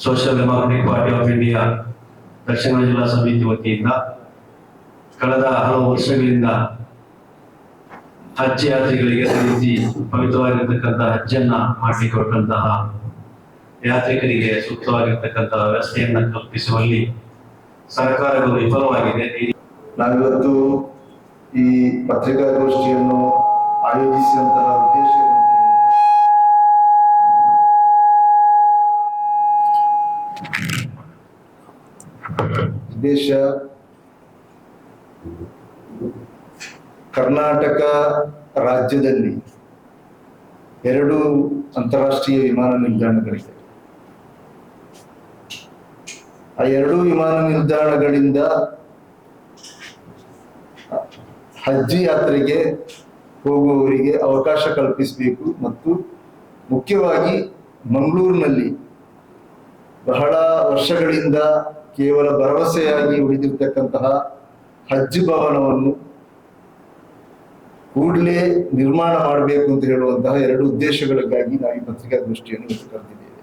Social democratic party of India ದಕ್ಷಿಣ ಜಿಲ್ಲಾ ಸಮಿತಿ ವತಿಯಿಂದ ಕಳೆದ ಹಲವು ವರ್ಷಗಳಿಂದ ಹಜ್ ಯಾತ್ರಿಗಳಿಗೆ ರೀತಿ ಪವಿತ್ರವಾಗಿರ್ತಕ್ಕಂಥ ಹಜ್ಜನ್ನ ಮಾಡಿಕೊಟ್ಟಂತಹ ಯಾತ್ರಿಕರಿಗೆ ಸೂಕ್ತವಾಗಿರ್ತಕ್ಕಂತಹ ವ್ಯವಸ್ಥೆಯನ್ನು ಕಲ್ಪಿಸುವಲ್ಲಿ ಸರ್ಕಾರಗಳು ವಿಫಲವಾಗಿದೆ. ನಾವಿವತ್ತು ಈ ಪತ್ರಿಕಾಗೋಷ್ಠಿಯನ್ನು ಆಯೋಜಿಸಿದಂತಹ ಉದ್ದೇಶ ಕರ್ನಾಟಕ ರಾಜ್ಯದಲ್ಲಿ 2 ಅಂತಾರಾಷ್ಟ್ರೀಯ ವಿಮಾನ ನಿಲ್ದಾಣಗಳಿವೆ. ಆ 2 ವಿಮಾನ ನಿಲ್ದಾಣಗಳಿಂದ ಹಜ್ ಯಾತ್ರೆಗೆ ಹೋಗುವವರಿಗೆ ಅವಕಾಶ ಕಲ್ಪಿಸಬೇಕು ಮತ್ತು ಮುಖ್ಯವಾಗಿ ಮಂಗಳೂರಿನಲ್ಲಿ ಬಹಳ ವರ್ಷಗಳಿಂದ ಕೇವಲ ಭರವಸೆಯಾಗಿ ಉಳಿದಿರ್ತಕ್ಕಂತಹ ಹಜ್ ಭವನವನ್ನು ಕೂಡಲೇ ನಿರ್ಮಾಣ ಮಾಡಬೇಕು ಅಂತ ಹೇಳುವಂತಹ 2 ಉದ್ದೇಶಗಳಿಗಾಗಿ ನಾವು ಈ ಪತ್ರಿಕಾಗೋಷ್ಠಿಯನ್ನು ಕರೆದಿದ್ದೇವೆ.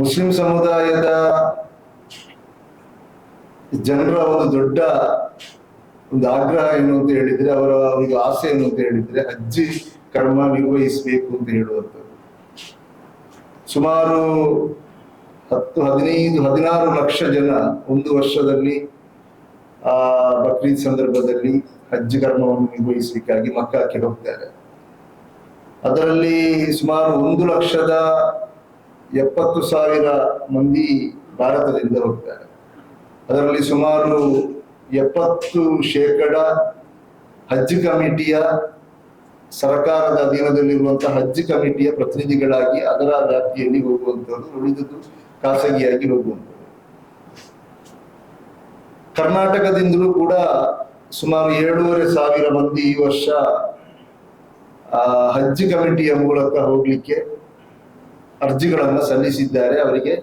ಮುಸ್ಲಿಂ ಸಮುದಾಯದ ಜನರ ಒಂದು ದೊಡ್ಡ ಆಗ್ರಹ ಏನು ಅಂತ ಹೇಳಿದ್ರೆ, ಅವರಿಗೆ ಆಸೆ ಏನು ಅಂತ ಹೇಳಿದ್ರೆ ಹಜ್ ಕರ್ಮ ನಿರ್ವಹಿಸಬೇಕು ಅಂತ ಹೇಳುವಂಥದ್ದು. ಸುಮಾರು 10, 15, 16 ಲಕ್ಷ ಜನ ಒಂದು ವರ್ಷದಲ್ಲಿ ಬಕ್ರೀದ್ ಸಂದರ್ಭದಲ್ಲಿ ಹಜ್ ಕರ್ಮವನ್ನು ನಿರ್ವಹಿಸಲಿಕ್ಕಾಗಿ ಮಕ್ಕಾಕ್ಕೆ ಹೋಗ್ತಾರೆ. ಅದರಲ್ಲಿ ಸುಮಾರು 1,70,000 ಮಂದಿ ಭಾರತದಿಂದ ಹೋಗ್ತಾರೆ. ಅದರಲ್ಲಿ ಸುಮಾರು 70% ಹಜ್ ಕಮಿಟಿಯ ಸರ್ಕಾರದ ಅಧೀನದಲ್ಲಿರುವಂತಹ ಹಜ್ ಕಮಿಟಿಯ ಪ್ರತಿನಿಧಿಗಳಾಗಿ ಅದರ ವ್ಯಾಪ್ತಿಯಲ್ಲಿ ಹೋಗುವಂಥದ್ದು, ಉಳಿದುದು ಖಾಸಗಿಯಾಗಿ ಹೋಗುವಂಥದ್ದು. ಕರ್ನಾಟಕದಿಂದಲೂ ಕೂಡ ಸುಮಾರು 7,500 ಮಂದಿ ಈ ವರ್ಷ ಹಜ್ ಕಮಿಟಿಯ ಮೂಲಕ ಹೋಗ್ಲಿಕ್ಕೆ ಅರ್ಜಿಗಳನ್ನು ಸಲ್ಲಿಸಿದ್ದಾರೆ. ಅವರಿಗೆ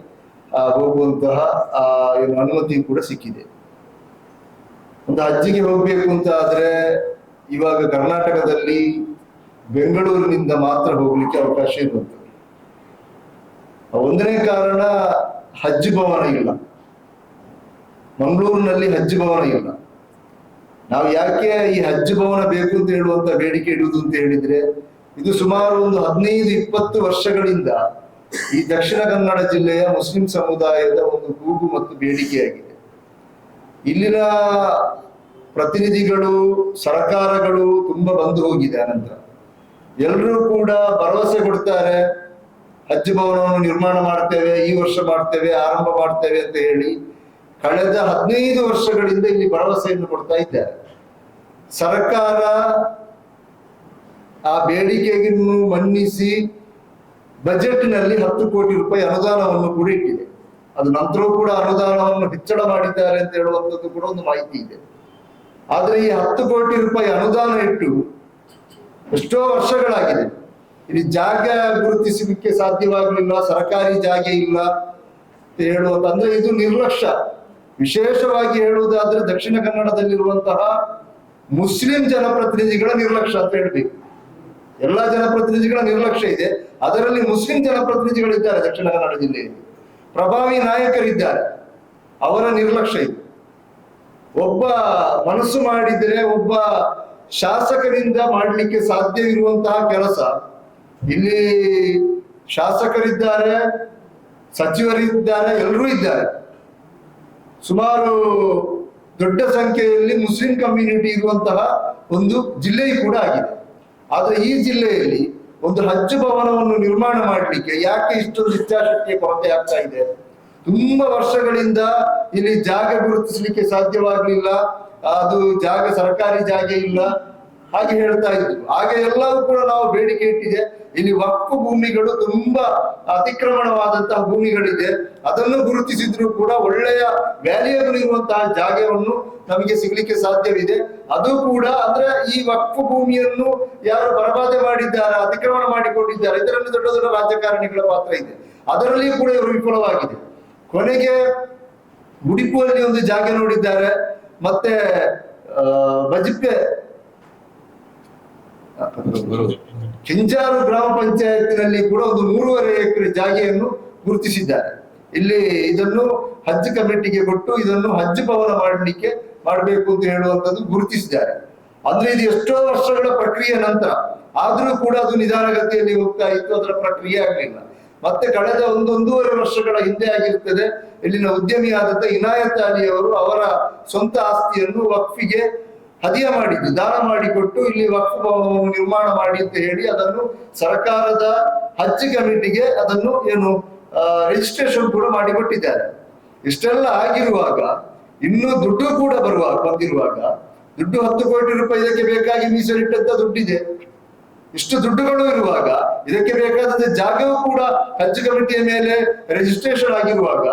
ಹೋಗುವಂತಹ ಅನುಮತಿ ಕೂಡ ಸಿಕ್ಕಿದೆ. ಒಂದು ಹಜ್ಜಿಗೆ ಹೋಗ್ಬೇಕು ಅಂತ ಆದ್ರೆ ಇವಾಗ ಕರ್ನಾಟಕದಲ್ಲಿ ಬೆಂಗಳೂರಿನಿಂದ ಮಾತ್ರ ಹೋಗ್ಲಿಕ್ಕೆ ಅವಕಾಶ ಇರುವಂಥದ್ದು. ಒಂದನೇ ಕಾರಣ, ಹಜ್ ಭವನ ಇಲ್ಲ. ಮಂಗಳೂರಿನಲ್ಲಿ ಹಜ್ ಭವನ ಇಲ್ಲ. ನಾವು ಯಾಕೆ ಈ ಹಜ್ ಭವನ ಬೇಕು ಅಂತ ಹೇಳುವಂತ ಬೇಡಿಕೆ ಇಡುವುದು ಅಂತ ಹೇಳಿದ್ರೆ, ಇದು ಸುಮಾರು ಒಂದು 15-20 ವರ್ಷಗಳಿಂದ ಈ ದಕ್ಷಿಣ ಕನ್ನಡ ಜಿಲ್ಲೆಯ ಮುಸ್ಲಿಂ ಸಮುದಾಯದ ಒಂದು ಕೂಗು ಮತ್ತು ಬೇಡಿಕೆಯಾಗಿದೆ. ಇಲ್ಲಿನ ಪ್ರತಿನಿಧಿಗಳು, ಸರ್ಕಾರಗಳು ತುಂಬಾ ಬಂದು ಹೋಗಿದೆ. ಅನಂತರ ಎಲ್ಲರೂ ಕೂಡ ಭರವಸೆ ಕೊಡ್ತಾರೆ, ಹಜ್ ಭವನವನ್ನು ನಿರ್ಮಾಣ ಮಾಡ್ತೇವೆ, ಈ ವರ್ಷ ಮಾಡ್ತೇವೆ, ಆರಂಭ ಮಾಡ್ತೇವೆ ಅಂತ ಹೇಳಿ ಕಳೆದ 15 ವರ್ಷಗಳಿಂದ ಇಲ್ಲಿ ಭರವಸೆಯನ್ನು ಕೊಡ್ತಾ ಇದ್ದಾರೆ. ಸರ್ಕಾರ ಆ ಬೇಡಿಕೆಯನ್ನು ಮನ್ನಿಸಿ ಬಜೆಟ್ನಲ್ಲಿ 10 ಕೋಟಿ ರೂಪಾಯಿ ಅನುದಾನವನ್ನು ಕೂಡ ಇಟ್ಟಿದೆ. ಅದು ನಂತರವೂ ಕೂಡ ಅನುದಾನವನ್ನು ಹೆಚ್ಚಳ ಮಾಡಿದ್ದಾರೆ ಅಂತ ಹೇಳುವಂಥದ್ದು ಕೂಡ ಒಂದು ಮಾಹಿತಿ ಇದೆ. ಆದ್ರೆ ಈ 10 ಕೋಟಿ ರೂಪಾಯಿ ಅನುದಾನ ಇಟ್ಟು ಎಷ್ಟೋ ವರ್ಷಗಳಾಗಿದೆ. ಇಲ್ಲಿ ಜಾಗ ಗುರುತಿಸಲಿಕ್ಕೆ ಸಾಧ್ಯವಾಗಲಿಲ್ಲ, ಸರ್ಕಾರಿ ಜಾಗ ಇಲ್ಲ ಅಂತ ಹೇಳುವಂತ, ಅಂದ್ರೆ ಇದು ನಿರ್ಲಕ್ಷ್ಯ. ವಿಶೇಷವಾಗಿ ಹೇಳುವುದಾದ್ರೆ ದಕ್ಷಿಣ ಕನ್ನಡದಲ್ಲಿರುವಂತಹ ಮುಸ್ಲಿಂ ಜನಪ್ರತಿನಿಧಿಗಳ ನಿರ್ಲಕ್ಷ್ಯ ಅಂತ ಹೇಳ್ಬೇಕು. ಎಲ್ಲಾ ಜನಪ್ರತಿನಿಧಿಗಳ ನಿರ್ಲಕ್ಷ್ಯ ಇದೆ, ಅದರಲ್ಲಿ ಮುಸ್ಲಿಂ ಜನಪ್ರತಿನಿಧಿಗಳಿದ್ದಾರೆ ದಕ್ಷಿಣ ಕನ್ನಡ ಜಿಲ್ಲೆಯಲ್ಲಿ. ಪ್ರಭಾವಿ ನಾಯಕರಿದ್ದಾರೆ, ಅವರ ನಿರ್ಲಕ್ಷ್ಯ ಇದೆ. ಒಬ್ಬ ಮನಸ್ಸು ಮಾಡಿದರೆ ಒಬ್ಬ ಶಾಸಕರಿಂದ ಮಾಡಲಿಕ್ಕೆ ಸಾಧ್ಯವಿರುವಂತಹ ಕೆಲಸ ಇಲ್ಲಿ ಶಾಸಕರಿದ್ದಾರೆ, ಸಚಿವರಿದ್ದಾರೆ, ಎಲ್ಲರೂ ಇದ್ದಾರೆ. ಸುಮಾರು ದೊಡ್ಡ ಸಂಖ್ಯೆಯಲ್ಲಿ ಮುಸ್ಲಿಂ ಕಮ್ಯುನಿಟಿ ಇರುವಂತಹ ಒಂದು ಜಿಲ್ಲೆಯೂ ಕೂಡ ಆಗಿದೆ. ಆದ್ರೆ ಈ ಜಿಲ್ಲೆಯಲ್ಲಿ ಒಂದು ಹಜ್ ಭವನವನ್ನು ನಿರ್ಮಾಣ ಮಾಡಲಿಕ್ಕೆ ಯಾಕೆ ಇಷ್ಟೊಂದು ಇಚ್ಛಾಶಕ್ತಿಯ ಕೊರತೆ ಆಗ್ತಾ ಇದೆ? ತುಂಬಾ ವರ್ಷಗಳಿಂದ ಇಲ್ಲಿ ಜಾಗ ಗುರುತಿಸಲಿಕ್ಕೆ ಸಾಧ್ಯವಾಗ್ಲಿಲ್ಲ, ಅದು ಜಾಗ ಸರ್ಕಾರಿ ಜಾಗ ಇಲ್ಲ ಹಾಗೆ ಹೇಳ್ತಾ ಇದ್ರು. ಹಾಗೆ ಎಲ್ಲವೂ ಕೂಡ ನಾವು ಬೇಡಿಕೆ ಇಟ್ಟಿದೆ. ಇಲ್ಲಿ ವಕ್ಫ್ ಭೂಮಿಗಳು ತುಂಬಾ ಅತಿಕ್ರಮಣವಾದಂತಹ ಭೂಮಿಗಳಿದೆ, ಅದನ್ನು ಗುರುತಿಸಿದ್ರು ಕೂಡ ಒಳ್ಳೆಯ ವ್ಯಾಲ್ಯೂಬಲ್ ಇರುವಂತಹ ಜಾಗವನ್ನು ನಮಗೆ ಸಿಗ್ಲಿಕ್ಕೆ ಸಾಧ್ಯವಿದೆ. ಅದು ಕೂಡ ಅಂದ್ರೆ ಈ ವಕ್ಫ್ ಭೂಮಿಯನ್ನು ಯಾರು ಬರಬಾದೆ ಮಾಡಿದ್ದಾರೆ, ಅತಿಕ್ರಮಣ ಮಾಡಿಕೊಂಡಿದ್ದಾರೆ, ಇದರಲ್ಲಿ ದೊಡ್ಡ ದೊಡ್ಡ ರಾಜಕಾರಣಿಗಳ ಪಾತ್ರ ಇದೆ. ಅದರಲ್ಲಿಯೂ ಕೂಡ ಇವರು ವಿಫಲವಾಗಿದೆ. ಕೊನೆಗೆ ಉಡುಪಿಯಲ್ಲಿ ಒಂದು ಜಾಗ ನೋಡಿದ್ದಾರೆ, ಮತ್ತೆ ಬಜಿಪ್ಪೆ ಕೆಂಜಾರು ಗ್ರಾಮ ಪಂಚಾಯತ್ನಲ್ಲಿ ಕೂಡ ಒಂದು 3.5 ಎಕರೆ ಜಾಗೆಯನ್ನು ಗುರುತಿಸಿದ್ದಾರೆ. ಇಲ್ಲಿ ಇದನ್ನು ಹಜ್ ಕಮಿಟಿಗೆ ಕೊಟ್ಟು ಇದನ್ನು ಹಜ್ ಭವನ ಮಾಡಬೇಕು ಅಂತ ಹೇಳುವಂತದ್ದು ಗುರುತಿಸಿದ್ದಾರೆ. ಅಂದ್ರೆ ಇದು ಎಷ್ಟೋ ವರ್ಷಗಳ ಪ್ರಕ್ರಿಯೆ ನಂತರ ಆದ್ರೂ ಕೂಡ ಅದು ನಿಧಾನಗತಿಯಲ್ಲಿ ಹೋಗ್ತಾ ಇತ್ತು, ಅದರ ಪ್ರಕ್ರಿಯೆ ಆಗಲಿಲ್ಲ. ಮತ್ತೆ ಕಳೆದ 1.5 ವರ್ಷಗಳ ಹಿಂದೆ ಆಗಿರ್ತದೆ, ಇಲ್ಲಿನ ಉದ್ಯಮಿಯಾದಂತ ಇನಾಯತ್ ಅಲಿ ಅವರು ಅವರ ಸ್ವಂತ ಆಸ್ತಿಯನ್ನು ವಕ್ಫಿಗೆ ಹದಿಯ ಮಾಡಿದ್ದು, ದಾನ ಮಾಡಿಕೊಟ್ಟು ಇಲ್ಲಿ ವಕ್ಫ್ ಭವನವನ್ನು ನಿರ್ಮಾಣ ಮಾಡಿ ಅಂತ ಹೇಳಿ ಅದನ್ನು ಸರ್ಕಾರದ ಹಜ್ ಕಮಿಟಿಗೆ ಅದನ್ನು ರಿಜಿಸ್ಟ್ರೇಷನ್ ಕೂಡ ಮಾಡಿಕೊಟ್ಟಿದ್ದಾರೆ. ಇಷ್ಟೆಲ್ಲ ಆಗಿರುವಾಗ ಇನ್ನೂ ದುಡ್ಡು ಕೂಡ ಬಂದಿರುವಾಗ ದುಡ್ಡು 10 ಕೋಟಿ ರೂಪಾಯಿ ಇದಕ್ಕೆ ಬೇಕಾಗಿ ಮೀಸಲಿಟ್ಟಂತ ದುಡ್ಡಿದೆ. ಇಷ್ಟು ದುಡ್ಡುಗಳು ಇರುವಾಗ ಇದಕ್ಕೆ ಬೇಕಾದ ಜಾಗವೂ ಕೂಡ ಹಜ್ ಕಮಿಟಿಯ ಮೇಲೆ ರಿಜಿಸ್ಟ್ರೇಷನ್ ಆಗಿರುವಾಗ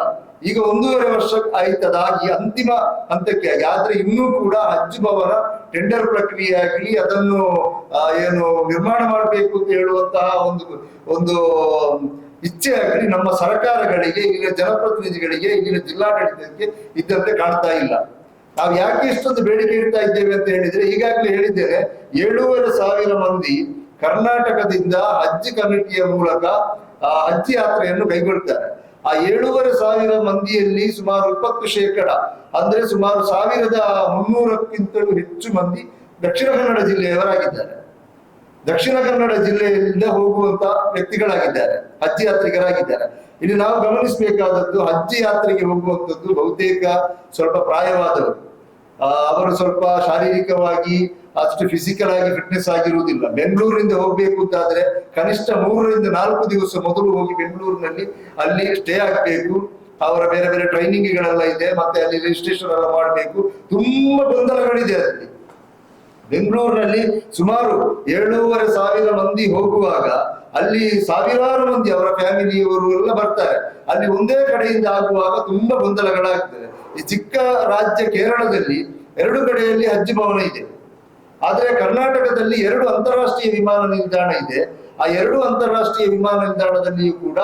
ಈಗ 1.5 ವರ್ಷ ಆಯ್ತದಾಗಿ ಅಂತಿಮ ಹಂತಕ್ಕೆ ಆಗಿ, ಆದ್ರೆ ಇನ್ನೂ ಕೂಡ ಹಜ್ ಭವನ ಟೆಂಡರ್ ಪ್ರಕ್ರಿಯೆ ಆಗಲಿ ಅದನ್ನು ನಿರ್ಮಾಣ ಮಾಡಬೇಕು ಅಂತ ಹೇಳುವಂತಹ ಒಂದು ಇಚ್ಛೆ ಆಗಲಿ ನಮ್ಮ ಸರ್ಕಾರಗಳಿಗೆ, ಇಲ್ಲಿನ ಜನಪ್ರತಿನಿಧಿಗಳಿಗೆ, ಇಲ್ಲಿನ ಜಿಲ್ಲಾಡಳಿತಕ್ಕೆ ಇದ್ದಂತೆ ಕಾಣ್ತಾ ಇಲ್ಲ. ನಾವು ಯಾಕೆ ಇಷ್ಟೊಂದು ಬೇಡಿಕೆ ಇಡ್ತಾ ಇದ್ದೇವೆ ಅಂತ ಹೇಳಿದ್ರೆ, ಈಗಾಗಲೇ ಹೇಳಿದ್ದೇನೆ, 7,500 ಮಂದಿ ಕರ್ನಾಟಕದಿಂದ ಹಜ್ ಕಮಿಟಿಯ ಮೂಲಕ ಹಜ್ ಯಾತ್ರೆಯನ್ನು ಕೈಗೊಳ್ತಾರೆ. ಆ 7,500 ಮಂದಿಯಲ್ಲಿ ಸುಮಾರು 20% ಅಂದ್ರೆ ಸುಮಾರು 1,300ಕ್ಕಿಂತಲೂ ಹೆಚ್ಚು ಮಂದಿ ದಕ್ಷಿಣ ಕನ್ನಡ ಜಿಲ್ಲೆಯವರಾಗಿದ್ದಾರೆ. ದಕ್ಷಿಣ ಕನ್ನಡ ಜಿಲ್ಲೆಯಿಂದ ಹೋಗುವಂತ ವ್ಯಕ್ತಿಗಳಾಗಿದ್ದಾರೆ, ಹಜ್ ಯಾತ್ರಿಕರಾಗಿದ್ದಾರೆ. ಇಲ್ಲಿ ನಾವು ಗಮನಿಸಬೇಕಾದದ್ದು, ಹಜ್ ಯಾತ್ರೆಗೆ ಹೋಗುವಂಥದ್ದು ಬಹುತೇಕ ಸ್ವಲ್ಪ ಪ್ರಾಯವಾದವರು, ಅವರು ಸ್ವಲ್ಪ ಶಾರೀರಿಕವಾಗಿ ಅಷ್ಟು ಫಿಸಿಕಲ್ ಆಗಿ ಫಿಟ್ನೆಸ್ ಆಗಿರುವುದಿಲ್ಲ. ಬೆಂಗಳೂರಿನಿಂದ ಹೋಗ್ಬೇಕು ಅಂತಾದ್ರೆ ಕನಿಷ್ಠ 3 ರಿಂದ 4 ದಿವಸ ಮೊದಲು ಹೋಗಿ ಬೆಂಗಳೂರಿನಲ್ಲಿ ಅಲ್ಲಿ ಸ್ಟೇ ಆಗ್ಬೇಕು. ಅವರ ಬೇರೆ ಬೇರೆ ಟ್ರೈನಿಂಗ್ಗಳೆಲ್ಲ ಇದೆ, ಮತ್ತೆ ಅಲ್ಲಿ ರಿಜಿಸ್ಟ್ರೇಷನ್ ಎಲ್ಲ ಮಾಡಬೇಕು. ತುಂಬಾ ಗೊಂದಲಗಳಿದೆ ಅಲ್ಲಿ. ಬೆಂಗಳೂರಿನಲ್ಲಿ ಸುಮಾರು 7,500 ಮಂದಿ ಹೋಗುವಾಗ ಅಲ್ಲಿ ಸಾವಿರಾರು ಮಂದಿ ಅವರ ಫ್ಯಾಮಿಲಿಯವರು ಎಲ್ಲ ಬರ್ತಾರೆ. ಅಲ್ಲಿ ಒಂದೇ ಕಡೆಯಿಂದ ಆಗುವಾಗ ತುಂಬಾ ಗೊಂದಲಗಳಾಗ್ತದೆ. ಈ ಚಿಕ್ಕ ರಾಜ್ಯ ಕೇರಳದಲ್ಲಿ 2 ಕಡೆಯಲ್ಲಿ ಹಜ್ ಭವನ ಇದೆ, ಆದ್ರೆ ಕರ್ನಾಟಕದಲ್ಲಿ 2 ಅಂತಾರಾಷ್ಟ್ರೀಯ ವಿಮಾನ ನಿಲ್ದಾಣ ಇದೆ. ಆ 2 ಅಂತಾರಾಷ್ಟ್ರೀಯ ವಿಮಾನ ನಿಲ್ದಾಣದಲ್ಲಿಯೂ ಕೂಡ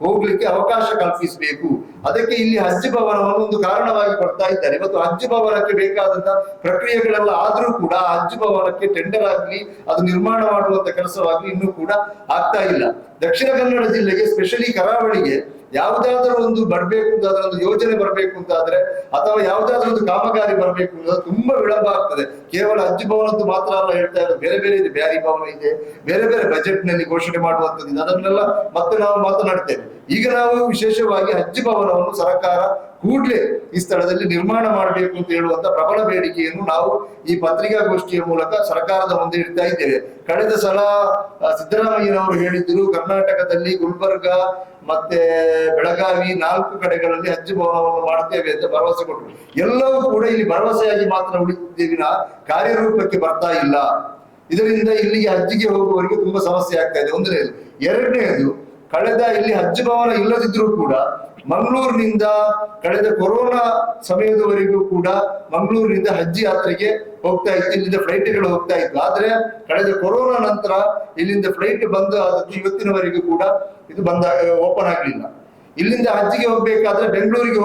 ಹೋಗ್ಲಿಕ್ಕೆ ಅವಕಾಶ ಕಲ್ಪಿಸಬೇಕು. ಅದಕ್ಕೆ ಇಲ್ಲಿ ಹಜ್ ಭವನವನ್ನು ಒಂದು ಕಾರಣವಾಗಿ ಕೊಡ್ತಾ ಇದ್ದಾರೆ. ಇವತ್ತು ಹಜ್ ಭವನಕ್ಕೆ ಬೇಕಾದಂತ ಪ್ರಕ್ರಿಯೆಗಳೆಲ್ಲ ಆದ್ರೂ ಕೂಡ ಹಜ್ ಭವನಕ್ಕೆ ಟೆಂಡರ್ ಆಗ್ಲಿ ಅದು ನಿರ್ಮಾಣ ಮಾಡುವಂತ ಕೆಲಸವಾಗ್ಲಿ ಇನ್ನೂ ಕೂಡ ಆಗ್ತಾ ಇಲ್ಲ. ದಕ್ಷಿಣ ಕನ್ನಡ ಜಿಲ್ಲೆಗೆ, ಸ್ಪೆಷಲಿ ಕರಾವಳಿಗೆ ಯಾವುದಾದ್ರೂ ಒಂದು ಬರ್ಬೇಕು ಅಂತಾದ್ರೆ, ಒಂದು ಯೋಜನೆ ಬರ್ಬೇಕು ಅಂತಾದ್ರೆ ಅಥವಾ ಯಾವುದಾದ್ರೂ ಒಂದು ಕಾಮಗಾರಿ ಬರ್ಬೇಕು ಅಂದ್ರೆ ತುಂಬಾ ವಿಳಂಬ ಆಗ್ತದೆ. ಕೇವಲ ಹಜ್ ಭವನದ್ದು ಮಾತ್ರ ಅಲ್ಲ ಹೇಳ್ತಾ ಇರೋದು, ಬೇರೆ ಬೇರೆ ಇದೆ, ಬ್ಯಾರಿ ಭವನ ಇದೆ, ಬೇರೆ ಬೇರೆ ಬಜೆಟ್ ನಲ್ಲಿ ಘೋಷಣೆ ಮಾಡುವಂತದ್ದು, ಅದನ್ನೆಲ್ಲ ಮತ್ತೆ ನಾವು ಮಾತನಾಡ್ತೇವೆ. ಈಗ ನಾವು ವಿಶೇಷವಾಗಿ ಹಜ್ ಭವನವನ್ನು ಸರ್ಕಾರ ಕೂಡಲೇ ಈ ಸ್ಥಳದಲ್ಲಿ ನಿರ್ಮಾಣ ಮಾಡಬೇಕು ಅಂತ ಹೇಳುವಂತ ಪ್ರಬಲ ಬೇಡಿಕೆಯನ್ನು ನಾವು ಈ ಪತ್ರಿಕಾಗೋಷ್ಠಿಯ ಮೂಲಕ ಸರ್ಕಾರದ ಮುಂದೆ ಇಡ್ತಾ ಇದ್ದೇವೆ. ಕಳೆದ ಸಲ ಸಿದ್ದರಾಮಯ್ಯನವರು ಹೇಳಿದ್ರು, ಕರ್ನಾಟಕದಲ್ಲಿ ಗುಲ್ಬರ್ಗ ಮತ್ತೆ ಬೆಳಗಾವಿ 4 ಕಡೆಗಳಲ್ಲಿ ಹಜ್ ಭವನವನ್ನು ಮಾಡ್ತೇವೆ ಅಂತ ಭರವಸೆ ಕೊಟ್ಟರು. ಎಲ್ಲವೂ ಕೂಡ ಇಲ್ಲಿ ಭರವಸೆಯಾಗಿ ಮಾತ್ರ ಉಳಿದಿದ್ದೇವಿನ ಕಾರ್ಯರೂಪಕ್ಕೆ ಬರ್ತಾ ಇಲ್ಲ. ಇದರಿಂದ ಇಲ್ಲಿಗೆ ಹಜ್ಜಿಗೆ ಹೋಗುವವರಿಗೆ ತುಂಬಾ ಸಮಸ್ಯೆ ಆಗ್ತಾ ಇದೆ, ಒಂದನೇದು. ಎರಡನೇದು, ಕಳೆದ ಇಲ್ಲಿ ಹಜ್ ಭವನ ಇಲ್ಲದಿದ್ರೂ ಕೂಡ ಮಂಗಳೂರಿನಿಂದ ಕಳೆದ ಕೊರೋನಾ ಸಮಯದವರೆಗೂ ಕೂಡ ಮಂಗಳೂರಿನಿಂದ ಹಜ್ ಯಾತ್ರೆಗೆ ಹೋಗ್ತಾ ಇತ್ತು, ಇಲ್ಲಿಂದ ಫ್ಲೈಟ್ಗಳು ಹೋಗ್ತಾ ಇತ್ತು. ಆದ್ರೆ ಕಳೆದ ಕೊರೋನಾ ನಂತರ ಇಲ್ಲಿಂದ ಫ್ಲೈಟ್ ಬಂದು ಆದದ್ದು ಇವತ್ತಿನವರೆಗೂ ಕೂಡ ಇದು ಓಪನ್ ಆಗ್ಲಿಲ್ಲ. ಇಲ್ಲಿಂದ ಹಜ್ಜಿಗೆ ಹೋಗ್ಬೇಕಾದ್ರೆ ಬೆಂಗಳೂರಿಗೆ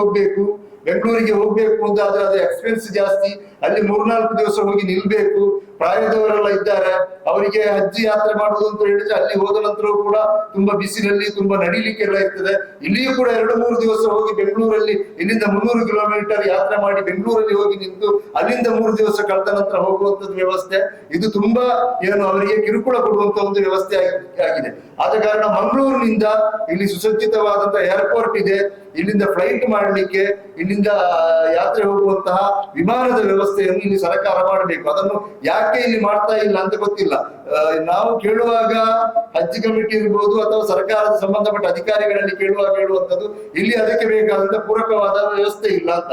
ಹೋಗ್ಬೇಕು ಅಂತಾದ್ರೆ ಅದು ಎಕ್ಸ್ಪೆನ್ಸ್ ಜಾಸ್ತಿ. ಅಲ್ಲಿ 3-4 ದಿವಸ ಹೋಗಿ ನಿಲ್ಬೇಕು. ಪ್ರಾಯದವರೆಲ್ಲ ಇದ್ದಾರೆ, ಅವರಿಗೆ ಹಜ್ ಯಾತ್ರೆ ಮಾಡುವುದು ಅಂತ ಹೇಳಿದ್ರೆ ಅಲ್ಲಿ ಹೋದ ನಂತರವೂ ಕೂಡ ತುಂಬಾ ಬಿಸಿಲಲ್ಲಿ ತುಂಬಾ ನಡಿಲಿಕ್ಕೆ ಎಲ್ಲ ಇರ್ತದೆ. ಇಲ್ಲಿಯೂ ಕೂಡ 2-3 ದಿವಸ ಹೋಗಿ ಬೆಂಗಳೂರಲ್ಲಿ ಇಲ್ಲಿಂದ 300 ಕಿಲೋಮೀಟರ್ ಯಾತ್ರೆ ಮಾಡಿ ಬೆಂಗಳೂರಲ್ಲಿ ಹೋಗಿ ನಿಂತು ಅಲ್ಲಿಂದ 3 ದಿವಸ ಕಳೆದ ನಂತರ ಹೋಗುವಂತದ್ದು ವ್ಯವಸ್ಥೆ. ಇದು ತುಂಬಾ ಅವರಿಗೆ ಕಿರುಕುಳ ಕೊಡುವಂತ ಒಂದು ವ್ಯವಸ್ಥೆ ಆಗಿದೆ. ಆದ ಕಾರಣ ಮಂಗಳೂರಿನಿಂದ ಇಲ್ಲಿ ಸುಸಜ್ಜಿತವಾದಂತಹ ಏರ್ಪೋರ್ಟ್ ಇದೆ, ಇಲ್ಲಿಂದ ಫ್ಲೈಟ್ ಮಾಡಲಿಕ್ಕೆ, ಇಲ್ಲಿಂದ ಯಾತ್ರೆ ಹೋಗುವಂತಹ ವಿಮಾನದ ವ್ಯವಸ್ಥೆಯನ್ನು ಇಲ್ಲಿ ಸರ್ಕಾರ ಮಾಡಬೇಕು. ಅದನ್ನು ಯಾಕೆ ಇಲ್ಲಿ ಮಾಡ್ತಾ ಇಲ್ಲ ಅಂತ ಗೊತ್ತಿಲ್ಲ. ನಾವು ಕೇಳುವಾಗ ಹಜ್ ಕಮಿಟಿ ಇರ್ಬೋದು ಅಥವಾ ಸರ್ಕಾರದ ಸಂಬಂಧಪಟ್ಟ ಅಧಿಕಾರಿಗಳಲ್ಲಿ ಕೇಳುವಾಗ ಹೇಳುವಂತದ್ದು ಇಲ್ಲಿ ಅದಕ್ಕೆ ಬೇಕಾದಂತ ಪೂರಕವಾದ ವ್ಯವಸ್ಥೆ ಇಲ್ಲ ಅಂತ.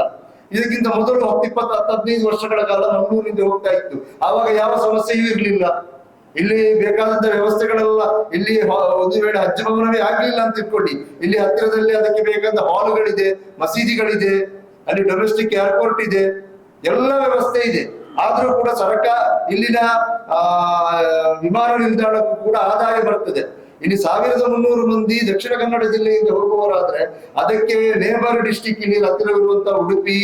ಇದಕ್ಕಿಂತ ಮೊದಲು 10-15 ವರ್ಷಗಳ ಕಾಲ ಮಂಗಳೂರಿನಿಂದ ಹೋಗ್ತಾ ಇತ್ತು, ಆವಾಗ ಯಾವ ಸಮಸ್ಯೆಯೂ ಇರಲಿಲ್ಲ. ಇಲ್ಲಿ ಬೇಕಾದಂತ ವ್ಯವಸ್ಥೆಗಳೆಲ್ಲ ಇಲ್ಲಿ ಒಂದು ವೇಳೆ ಹಜ್ ಭವನವೇ ಆಗ್ಲಿಲ್ಲ ಅಂತ ಇಟ್ಕೊಳ್ಳಿ, ಇಲ್ಲಿ ಹತ್ತಿರದಲ್ಲಿ ಅದಕ್ಕೆ ಬೇಕಾದ ಹಾಲುಗಳಿದೆ, ಮಸೀದಿಗಳಿದೆ, ಅಲ್ಲಿ ಡೊಮೆಸ್ಟಿಕ್ ಏರ್ಪೋರ್ಟ್ ಇದೆ, ಎಲ್ಲ ವ್ಯವಸ್ಥೆ ಇದೆ. ಆದ್ರೂ ಕೂಡ ಸರ್ಕಾರ ಇಲ್ಲಿನ ವಿಮಾನ ನಿಲ್ದಾಣಕ್ಕೂ ಕೂಡ ಆದಾಯ ಬರ್ತದೆ. ಇಲ್ಲಿ 1,300 ಮಂದಿ ದಕ್ಷಿಣ ಕನ್ನಡ ಜಿಲ್ಲೆಯಿಂದ ಹೋಗುವವರಾದ್ರೆ ಅದಕ್ಕೆ ನೇಬರ್ ಡಿಸ್ಟಿಕ್ ಇಲ್ಲಿ ಹತ್ತಿರವಿರುವಂತಹ ಉಡುಪಿ,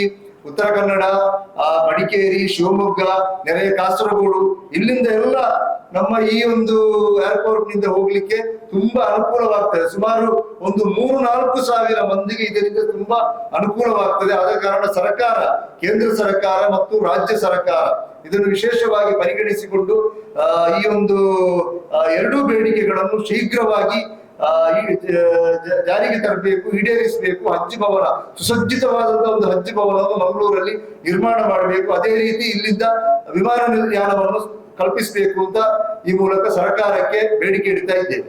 ಉತ್ತರ ಕನ್ನಡ, ಮಡಿಕೇರಿ, ಶಿವಮೊಗ್ಗ, ನೆರೆಯ ಕಾಸರಗೋಡು, ಇಲ್ಲಿಂದ ಎಲ್ಲ ನಮ್ಮ ಈ ಒಂದು ಏರ್ಪೋರ್ಟ್ ನಿಂದ ಹೋಗ್ಲಿಕ್ಕೆ ತುಂಬಾ ಅನುಕೂಲವಾಗ್ತದೆ. ಸುಮಾರು ಒಂದು 3-4 ಸಾವಿರ ಮಂದಿಗೆ ಇದರಿಂದ ತುಂಬಾ ಅನುಕೂಲವಾಗ್ತದೆ. ಆದ ಕಾರಣ ಸರ್ಕಾರ, ಕೇಂದ್ರ ಸರ್ಕಾರ ಮತ್ತು ರಾಜ್ಯ ಸರ್ಕಾರ ಇದನ್ನು ವಿಶೇಷವಾಗಿ ಪರಿಗಣಿಸಿಕೊಂಡು ಈ ಒಂದು ಎರಡೂ ಬೇಡಿಕೆಗಳನ್ನು ಶೀಘ್ರವಾಗಿ ಜಾರಿಗೆ ತರಬೇಕು, ಈಡೇರಿಸಬೇಕು. ಹಜ್ ಭವನ, ಸುಸಜ್ಜಿತವಾದಂತಹ ಒಂದು ಹಜ್ ಭವನವನ್ನು ಮಂಗಳೂರಲ್ಲಿ ನಿರ್ಮಾಣ ಮಾಡಬೇಕು. ಅದೇ ರೀತಿ ಇಲ್ಲಿಂದ ವಿಮಾನ ನಿಲ್ದಾಣವನ್ನು ಕಲ್ಪಿಸಬೇಕು ಅಂತ ಈ ಮೂಲಕ ಸರ್ಕಾರಕ್ಕೆ ಬೇಡಿಕೆ ಇಡ್ತಾ ಇದ್ದೇವೆ.